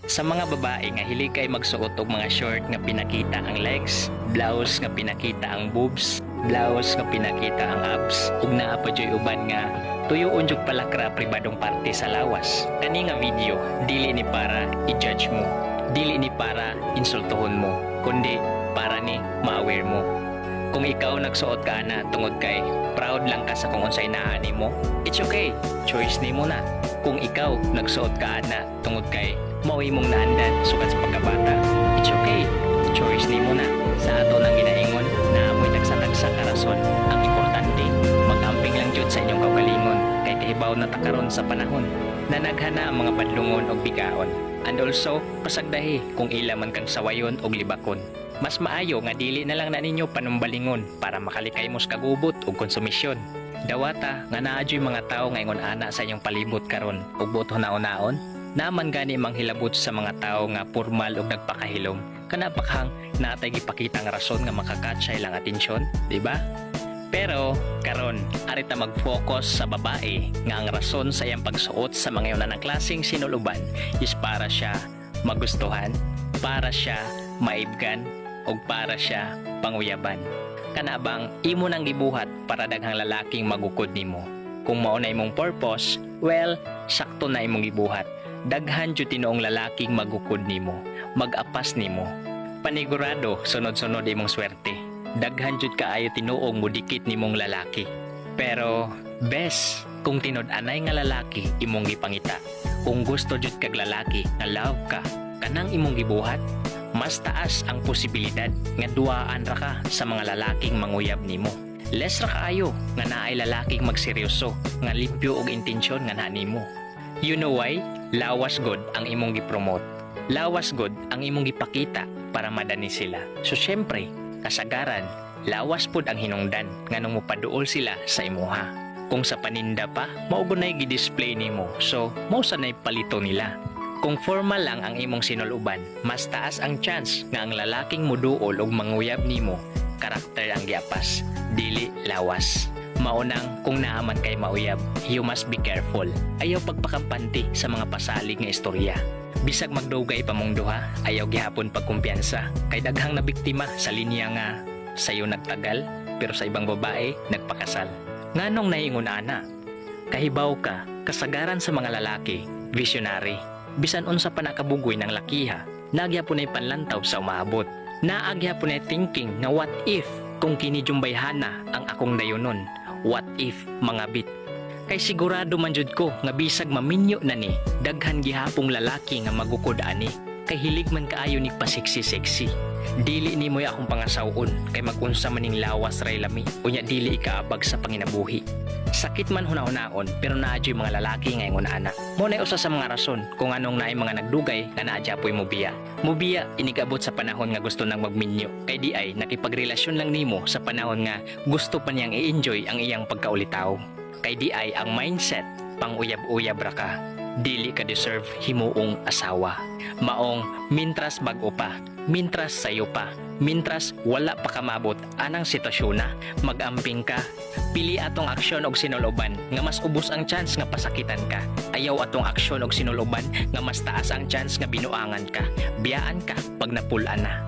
Sa mga babae nga hilig kay magsuot og mga short nga pinakita ang legs, blouse nga pinakita ang boobs, blouse nga pinakita ang abs, ug naa pa joy uban nga tuyoon jud palakra pribadong parte sa lawas. Kani nga video dili ni para i-judge mo, dili ni para insultohon mo, kundi para ni ma-aware mo. Kung ikaw nagsuot ka na tungod kay proud lang ka sa kung unsay naa nimo, it's okay, choice nimo na. Kung ikaw nagsuot ka na tungod kay mao imong naandan sukat sa pagkabata, it's okay, choice nimo na. Sa ato nang ginaingon na amoy tagsa-tagsa ka rason, ang importante magamping lang jud sa inyong kaugalingon kay kahibaw na takaron sa panahon na naghana ang mga padlungon og bigaon, and also pasagdahi kung ila man kang sawayon og libakon. Mas maayo nga dili na lang na ninyo panumbalingon para makalikay mos kagubot og konsumisyon. Dawata nga naadyoy mga tao nga ingon ana sa inyong palibot karon ug buto naon-naon, naman gani manghilabot sa mga tao nga formal ug nagpakahilom. Kana pakhang natay gipakita nga rason nga makakatsay lang atensyon, di ba? Pero karon arita mag-focus sa babae nga ang rason sa iyang pagsuot sa mga yun na klaseng sinuluban is para siya magustuhan, para siya maibgan, o para siya panguyaban. Kana bang imo nang gibuhat para daghang lalaking magukod nimo? Kung mao na imong purpose, well, sakto na imong gibuhat. Daghan jud tinuong lalaking magukod nimo, mag-apas nimo. Panigurado sunod-sunod imong swerte. Daghan jud kaayo tinuong mudikit nimong lalaki. Pero best kung tinud-anay nga lalaki imong gipangita. Kung gusto jud kag lalaki nga love ka, kanang imong gibuhat, mas taas ang posibilidad nga duaan ra ka sa mga lalaking manguyab nimo. Less ra kaayo nga naay lalaking magseryoso nga limpyo og intensyon nga nimo. You know why? Lawas god ang imong gipromote. Lawas god ang imong gipakita para madani sila. So syempre, kasagaran, lawas pod ang hinungdan nganong mopaduol sila sa imuha. Kung sa paninda pa, mao gunay gi-display nimo. So, mao sanay palito nila. Kung formal lang ang imong sinuluban, mas taas ang chance nga ang lalaking muduol og manguyab nimo, karakter ang giapas, dili lawas. Maunang kung naaman kay mauyab, you must be careful. Ayaw pagpakampanti sa mga pasalig nga istorya. Bisag magdugay pa mong duha, ayaw gihapon pagkumpiyansa kay daghang nabiktima sa linya nga sayo nagtagal pero sa ibang babae nagpakasal. Nganong naingon ana? Kahibaw ka, kasagaran sa mga lalaki, visionary. Bisan unsa pa nakabugoy ng lakiha, nagyapon ay panlantaw sa umaabot. Naagyapon ay thinking nga what if kung kini jumbayhana ang akong dayonon? What if mga bit? Kay sigurado man jud ko nga bisag maminyo na ni, daghan gihapong lalaki nga magukod ani. Kay hilig man kaayo ni pasiksi-seksi. Dili nimoy akong pangasawon kay magunsa maning lawas ray lami, unya dili ikaabag sa panginabuhi. Sakit man hunahunaon pero naadyoy mga lalaki nga ingon ana. Mo na usa sa mga rason kung anong naay mga nagdugay nga naadya po'y mubiya. Mubiya inigabot sa panahon nga gusto nang magminyo, kay di ay nakipagrelasyon lang nimo sa panahon nga gusto pa niyang i-enjoy ang iyang pagkaulitaw. Kay di ay ang mindset pang uyab-uyab ra ka. Dili ka deserve himuong asawa. Maong mintras bag-o pa, mintras sayo pa, mintras wala pa kamabot anang sitwasyon na, magamping ka. Pili atong aksyon og sinuloban nga mas ubos ang chance nga pasakitan ka. Ayaw atong aksyon og sinuloban nga mas taas ang chance nga binuangan ka. Biyaan ka pag napulaan na.